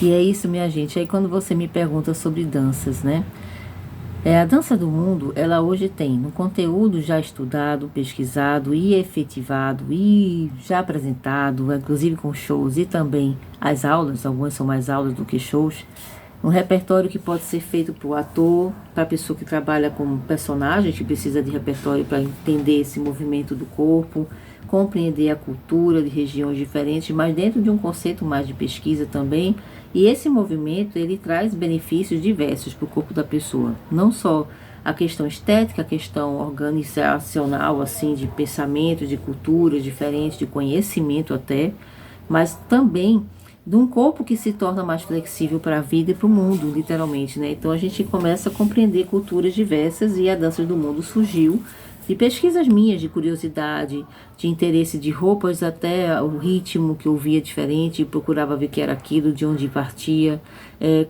E é isso, minha gente. Aí quando você me pergunta sobre danças, né? A dança do mundo, ela hoje tem no conteúdo já estudado, pesquisado e efetivado e já apresentado, inclusive com shows e também as aulas, algumas são mais aulas do que shows, um repertório que pode ser feito para o ator, para a pessoa que trabalha como personagem, que precisa de repertório para entender esse movimento do corpo, compreender a cultura de regiões diferentes, mas dentro de um conceito mais de pesquisa também. E esse movimento, ele traz benefícios diversos para o corpo da pessoa. Não só a questão estética, a questão organizacional, assim, de pensamento, de culturas diferentes, de conhecimento até, mas também de um corpo que se torna mais flexível para a vida e para o mundo, literalmente, né? Então a gente começa a compreender culturas diversas e a dança do mundo surgiu de pesquisas minhas, de curiosidade, de interesse de roupas, até o ritmo que eu via diferente, procurava ver o que era aquilo, de onde partia,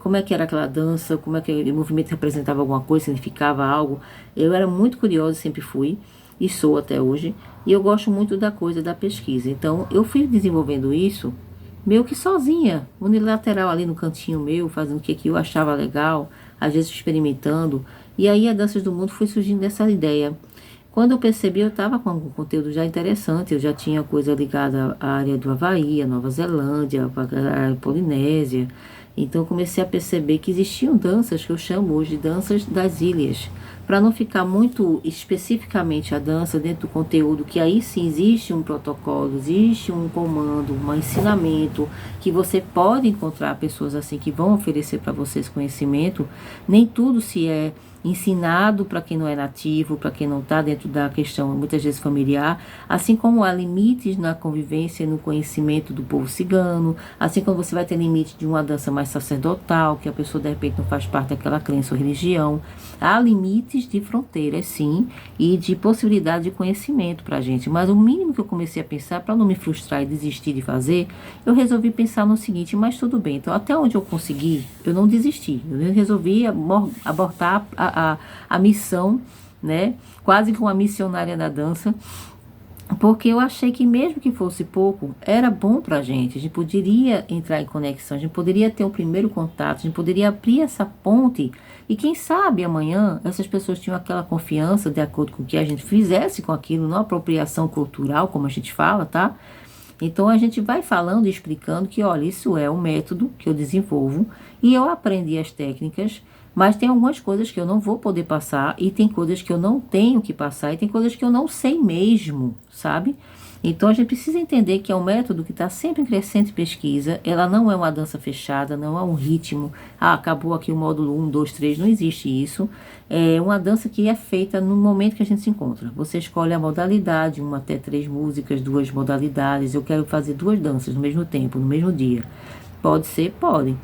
como é que era aquela dança, como é que o movimento representava alguma coisa, significava algo. Eu era muito curiosa, sempre fui, e sou até hoje, e eu gosto muito da coisa da pesquisa. Então eu fui desenvolvendo isso meio que sozinha, unilateral ali no cantinho meu, fazendo o que eu achava legal, às vezes experimentando. E aí a Danças do Mundo foi surgindo dessa ideia. Quando eu percebi, eu estava com algum conteúdo já interessante, eu já tinha coisa ligada à área do Havaí, à Nova Zelândia, à Polinésia. Então eu comecei a perceber que existiam danças que eu chamo hoje de danças das ilhas, para não ficar muito especificamente a dança dentro do conteúdo, que aí sim existe um protocolo, existe um comando, um ensinamento, que você pode encontrar pessoas assim que vão oferecer para vocês conhecimento. Nem tudo se é ensinado para quem não é nativo, para quem não está dentro da questão muitas vezes familiar, assim como há limites na convivência e no conhecimento do povo cigano, assim como você vai ter limite de uma dança mais sacerdotal, que a pessoa de repente não faz parte daquela crença ou religião. Há limites de fronteiras, sim, e de possibilidade de conhecimento para a gente, mas o mínimo que eu comecei a pensar, para não me frustrar e desistir de fazer, eu resolvi pensar no seguinte: mas tudo bem, então até onde eu consegui, eu não desisti, eu resolvi abortar a missão, né? Quase que uma missionária da dança, porque eu achei que mesmo que fosse pouco, era bom para a gente poderia entrar em conexão, a gente poderia ter um primeiro contato, a gente poderia abrir essa ponte, e quem sabe amanhã essas pessoas tinham aquela confiança de acordo com o que a gente fizesse com aquilo, não apropriação cultural, como a gente fala, tá? Então a gente vai falando e explicando que, olha, isso é um método que eu desenvolvo e eu aprendi as técnicas, mas tem algumas coisas que eu não vou poder passar e tem coisas que eu não tenho que passar e tem coisas que eu não sei mesmo, sabe? Então a gente precisa entender que é um método que está sempre em crescente pesquisa, ela não é uma dança fechada, não é um ritmo, acabou aqui o módulo 1, 2, 3, não existe isso. É uma dança que é feita no momento que a gente se encontra. Você escolhe a modalidade, uma até 3 músicas, 2 modalidades. Eu quero fazer 2 danças no mesmo tempo, no mesmo dia. Pode ser? Pode.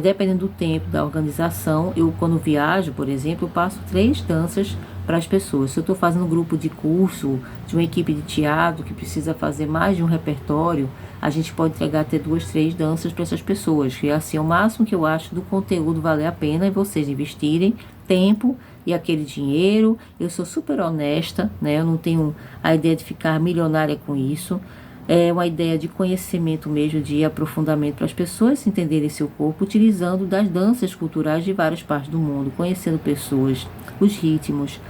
Dependendo do tempo, da organização, eu quando viajo, por exemplo, eu passo 3 danças para as pessoas. Se eu estou fazendo um grupo de curso, de uma equipe de teatro que precisa fazer mais de um repertório, a gente pode entregar até 2, 3 danças para essas pessoas. Que é assim, o máximo que eu acho do conteúdo valer a pena é vocês investirem tempo e aquele dinheiro. Eu sou super honesta, né? Eu não tenho a ideia de ficar milionária com isso. É uma ideia de conhecimento mesmo, de aprofundamento para as pessoas entenderem seu corpo, utilizando das danças culturais de várias partes do mundo, conhecendo pessoas, os ritmos,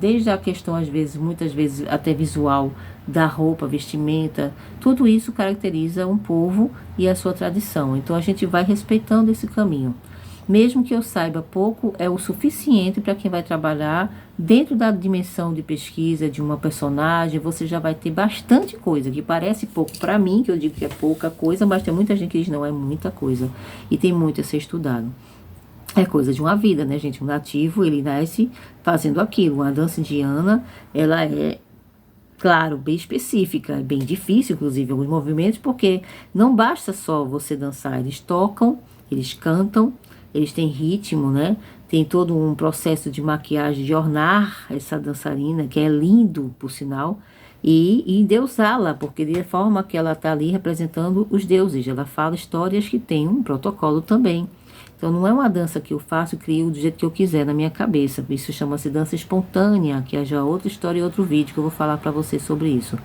desde a questão, às vezes, muitas vezes até visual, da roupa, vestimenta, tudo isso caracteriza um povo e a sua tradição. Então a gente vai respeitando esse caminho. Mesmo que eu saiba pouco, é o suficiente para quem vai trabalhar dentro da dimensão de pesquisa de uma personagem. Você já vai ter bastante coisa, que parece pouco para mim, que eu digo que é pouca coisa, mas tem muita gente que diz não, é muita coisa. E tem muito a ser estudado. É coisa de uma vida, né, gente? Um nativo, ele nasce fazendo aquilo. Uma dança indiana, ela é, claro, bem específica, é bem difícil, inclusive, alguns movimentos, porque não basta só você dançar. Eles tocam, eles cantam, eles têm ritmo, né? Tem todo um processo de maquiagem, de ornar essa dançarina, que é lindo, por sinal, e endeusá-la, porque de forma que ela está ali representando os deuses. Ela fala histórias que tem um protocolo também. Então, não é uma dança que eu faço e crio do jeito que eu quiser, na minha cabeça. Isso chama-se dança espontânea, que é já outra história e outro vídeo que eu vou falar para vocês sobre isso.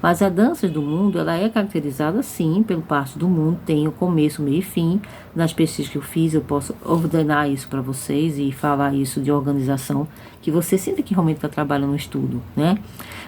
Mas a dança do mundo, ela é caracterizada, sim, pelo parte do mundo. Tem o começo, meio e fim. Nas pesquisas que eu fiz, eu posso ordenar isso para vocês e falar isso de organização, que você sinta que realmente está trabalhando no estudo, né?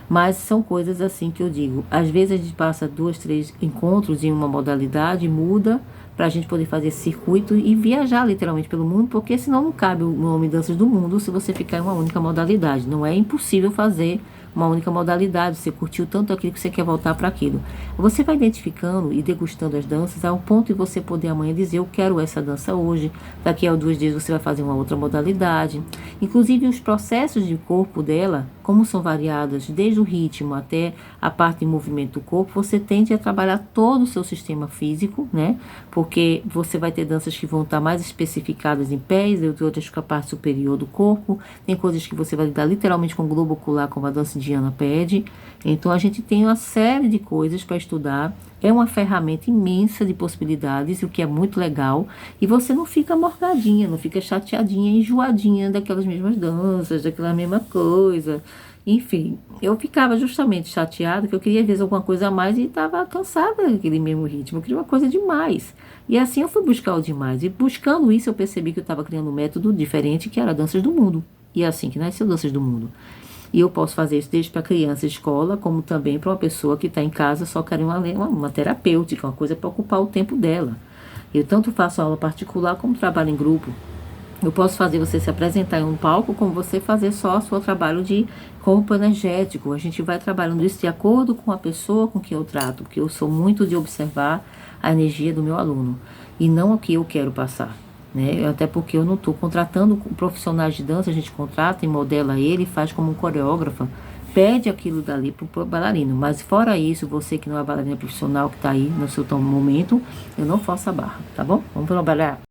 Mas são coisas assim que eu digo. Às vezes a gente passa 2, 3 encontros em uma modalidade, muda, para a gente poder fazer esse circuito e viajar literalmente pelo mundo, porque senão não cabe o nome Danças do Mundo se você ficar em uma única modalidade. Não é impossível fazer uma única modalidade, você curtiu tanto aquilo que você quer voltar para aquilo. Você vai identificando e degustando as danças ao ponto de você poder amanhã dizer, eu quero essa dança hoje, daqui a 2 dias você vai fazer uma outra modalidade. Inclusive os processos de corpo dela, como são variados, desde o ritmo até a parte de movimento do corpo, você tende a trabalhar todo o seu sistema físico, né? Porque você vai ter danças que vão estar mais especificadas em pés, outras com a parte superior do corpo, tem coisas que você vai lidar literalmente com o globo ocular, como a dança indiana pede. Então a gente tem uma série de coisas para estudar, é uma ferramenta imensa de possibilidades, o que é muito legal, e você não fica morgadinha, não fica chateadinha, enjoadinha daquelas mesmas danças, daquela mesma coisa. Enfim, eu ficava justamente chateada, que eu queria ver alguma coisa a mais e estava cansada daquele mesmo ritmo, eu queria uma coisa demais. E assim eu fui buscar o demais, e buscando isso eu percebi que eu estava criando um método diferente, que era Danças do Mundo. E é assim que nasceu Danças do Mundo. E eu posso fazer isso desde para criança de escola, como também para uma pessoa que está em casa só querendo uma terapêutica, uma coisa para ocupar o tempo dela. Eu tanto faço aula particular como trabalho em grupo. Eu posso fazer você se apresentar em um palco, como você fazer só o seu trabalho de corpo energético. A gente vai trabalhando isso de acordo com a pessoa com quem eu trato, porque eu sou muito de observar a energia do meu aluno e não o que eu quero passar. Né? Até porque eu não estou contratando profissionais de dança, a gente contrata e modela ele, faz como um coreógrafo, pede aquilo dali para o bailarino. Mas fora isso, você que não é bailarina profissional, que está aí no seu momento, eu não faço a barra, tá bom? Vamos trabalhar.